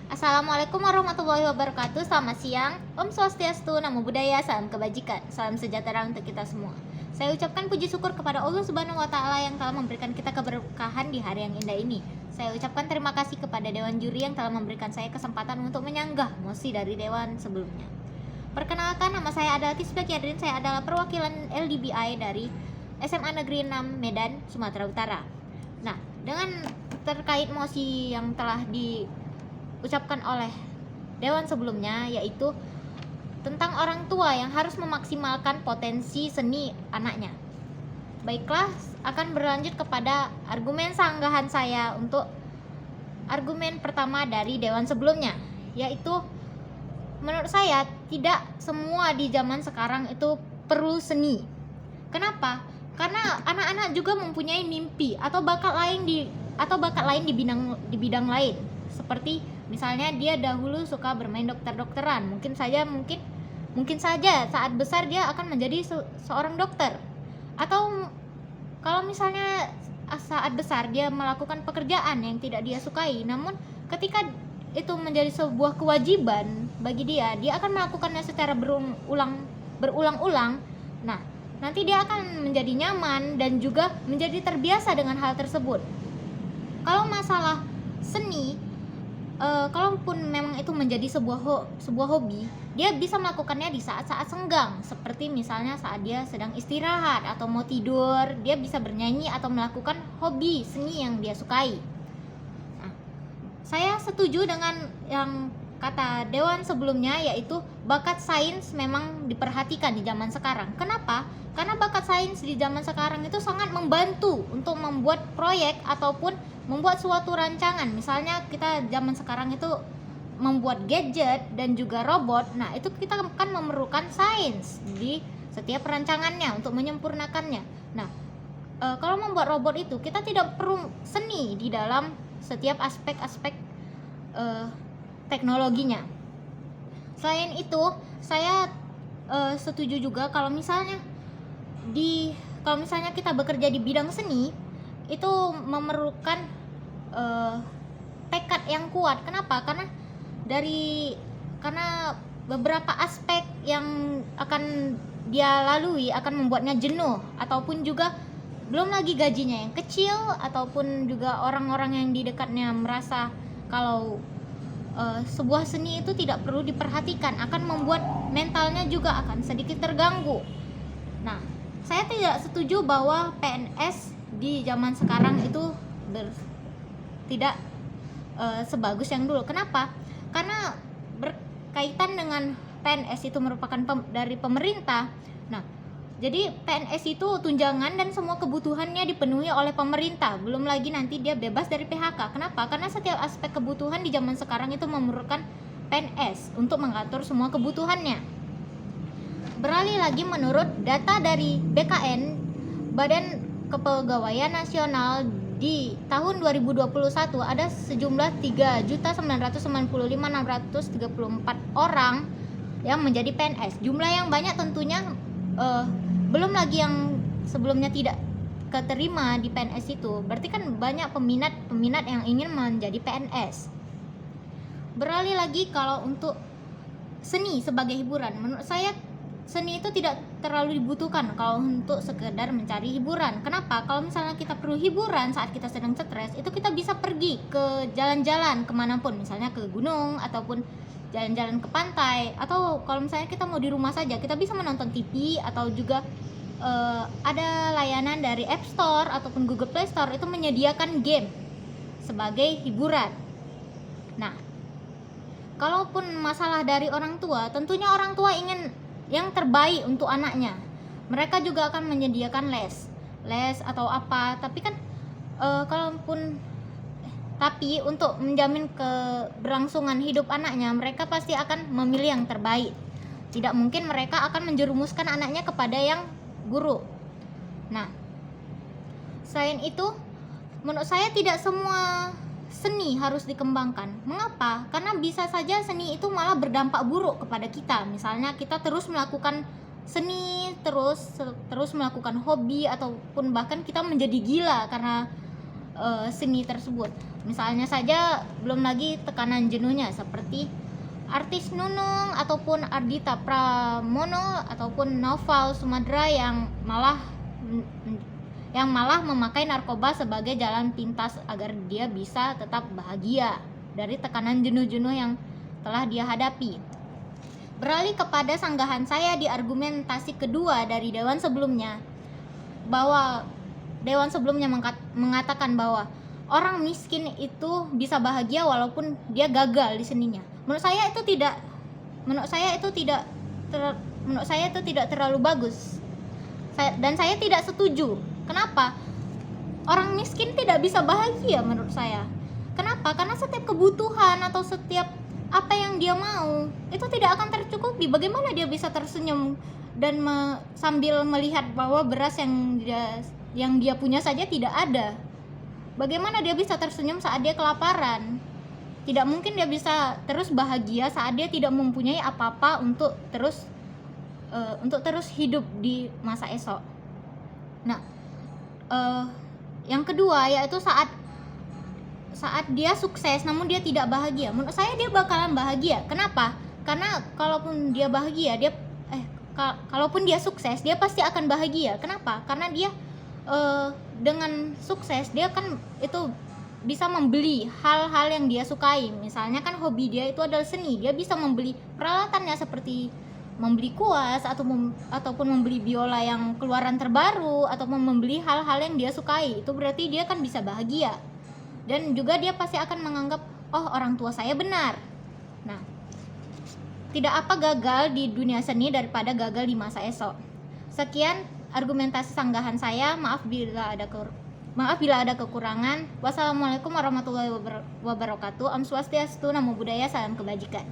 Assalamualaikum warahmatullahi wabarakatuh. Selamat siang. Om Swastiastu, Namo Buddhaya, salam kebajikan, salam sejahtera untuk kita semua. Saya ucapkan puji syukur kepada Allah Subhanahu wa taala yang telah memberikan kita keberkahan di hari yang indah ini. Saya ucapkan terima kasih kepada dewan juri yang telah memberikan saya kesempatan untuk menyanggah mosi dari dewan sebelumnya. Perkenalkan, nama saya adalah Tisbah Kiadrin. Saya adalah perwakilan LDBI dari SMA Negeri 6 Medan, Sumatera Utara. Nah, dengan terkait mosi yang telah diucapkan oleh dewan sebelumnya, yaitu tentang orang tua yang harus memaksimalkan potensi seni anaknya. Baiklah, akan berlanjut kepada argumen sanggahan saya untuk argumen pertama dari dewan sebelumnya, yaitu menurut saya tidak semua di zaman sekarang itu perlu seni. Kenapa? Karena anak-anak juga mempunyai mimpi atau bakat lain di bidang lain. Seperti misalnya dia dahulu suka bermain dokter-dokteran, mungkin saja saat besar dia akan menjadi seorang dokter. Atau kalau misalnya saat besar dia melakukan pekerjaan yang tidak dia sukai, namun ketika itu menjadi sebuah kewajiban bagi dia akan melakukannya secara berulang-ulang. Nah, nanti dia akan menjadi nyaman dan juga menjadi terbiasa dengan hal tersebut. Kalau masalah seni, kalaupun memang itu menjadi sebuah hobi, dia bisa melakukannya di saat-saat senggang, seperti misalnya saat dia sedang istirahat atau mau tidur, dia bisa bernyanyi atau melakukan hobi seni yang dia sukai. Nah, saya setuju dengan yang kata dewan sebelumnya, yaitu bakat sains memang diperhatikan di zaman sekarang. Kenapa? Karena bakat sains di zaman sekarang itu sangat membantu untuk membuat proyek ataupun membuat suatu rancangan. Misalnya kita zaman sekarang itu membuat gadget dan juga robot. Nah, itu kita akan memerlukan sains di setiap rancangannya untuk menyempurnakannya. Nah, kalau membuat robot itu kita tidak perlu seni di dalam setiap aspek-aspek teknologinya. Selain itu, saya setuju juga kalau misalnya kita bekerja di bidang seni, itu memerlukan tekad yang kuat. Kenapa? Karena beberapa aspek yang akan dia lalui akan membuatnya jenuh, ataupun juga belum lagi gajinya yang kecil, ataupun juga orang-orang yang di dekatnya merasa kalau sebuah seni itu tidak perlu diperhatikan, akan membuat mentalnya juga akan sedikit terganggu. Nah, saya tidak setuju bahwa PNS di zaman sekarang itu tidak sebagus yang dulu. Kenapa? Karena berkaitan dengan PNS itu merupakan dari pemerintah. Nah, jadi PNS itu tunjangan dan semua kebutuhannya dipenuhi oleh pemerintah. Belum lagi nanti dia bebas dari PHK. Kenapa? Karena setiap aspek kebutuhan di zaman sekarang itu memerlukan PNS untuk mengatur semua kebutuhannya. Beralih lagi, menurut data dari BKN, Badan Kepegawaian Nasional, di tahun 2021 ada sejumlah 3.995.634 orang yang menjadi PNS. Jumlah yang banyak tentunya, belum lagi yang sebelumnya tidak keterima di PNS itu. Berarti kan banyak peminat yang ingin menjadi PNS. Beralih lagi, kalau untuk seni sebagai hiburan, menurut saya seni itu tidak terlalu dibutuhkan kalau untuk sekedar mencari hiburan. Kenapa? Kalau misalnya kita perlu hiburan saat kita sedang stres, itu kita bisa pergi ke jalan-jalan kemanapun, misalnya ke gunung ataupun jalan-jalan ke pantai. Atau kalau misalnya kita mau di rumah saja, kita bisa menonton TV, atau juga ada layanan dari App Store ataupun Google Play Store itu menyediakan game sebagai hiburan. Nah, kalaupun masalah dari orang tua, tentunya orang tua ingin yang terbaik untuk anaknya. Mereka juga akan menyediakan les atau apa. Tapi untuk menjamin keberlangsungan hidup anaknya, mereka pasti akan memilih yang terbaik. Tidak mungkin mereka akan menjerumuskan anaknya kepada yang buruk. Nah, selain itu, menurut saya tidak semua seni harus dikembangkan. Mengapa? Karena bisa saja seni itu malah berdampak buruk kepada kita. Misalnya kita terus melakukan seni, terus melakukan hobi, ataupun bahkan kita menjadi gila karena seni tersebut. Misalnya saja belum lagi tekanan jenuhnya seperti artis Nunung ataupun Ardita Pramono ataupun Noval Sumadra yang malah memakai narkoba sebagai jalan pintas agar dia bisa tetap bahagia dari tekanan jenuh-jenuh yang telah dia hadapi. Beralih kepada sanggahan saya di argumentasi kedua dari dewan sebelumnya, bahwa dewan sebelumnya mengatakan bahwa orang miskin itu bisa bahagia walaupun dia gagal di seninya. Menurut saya itu tidak terlalu bagus. Dan saya tidak setuju. Kenapa? Orang miskin tidak bisa bahagia menurut saya. Kenapa? Karena setiap kebutuhan atau setiap apa yang dia mau itu tidak akan tercukupi. Bagaimana dia bisa tersenyum dan sambil melihat bahwa beras yang dia punya saja tidak ada? Bagaimana dia bisa tersenyum saat dia kelaparan? Tidak mungkin dia bisa terus bahagia saat dia tidak mempunyai apa-apa untuk terus hidup di masa esok. Nah, yang kedua yaitu saat dia sukses namun dia tidak bahagia. Menurut saya dia bakalan bahagia. Kenapa? Karena kalaupun dia sukses, dia pasti akan bahagia. Kenapa? Karena dia dengan sukses dia kan itu bisa membeli hal-hal yang dia sukai. Misalnya kan hobi dia itu adalah seni, dia bisa membeli peralatannya seperti membeli kuas ataupun membeli biola yang keluaran terbaru ataupun membeli hal-hal yang dia sukai. Itu berarti dia kan bisa bahagia. Dan juga dia pasti akan menganggap, oh orang tua saya benar. Nah, tidak apa gagal di dunia seni daripada gagal di masa esok. Sekian argumentasi sanggahan saya. Maaf bila ada kekurangan. Wassalamualaikum warahmatullahi wabarakatuh. Om Swastiastu, Namo Buddhaya, salam kebajikan.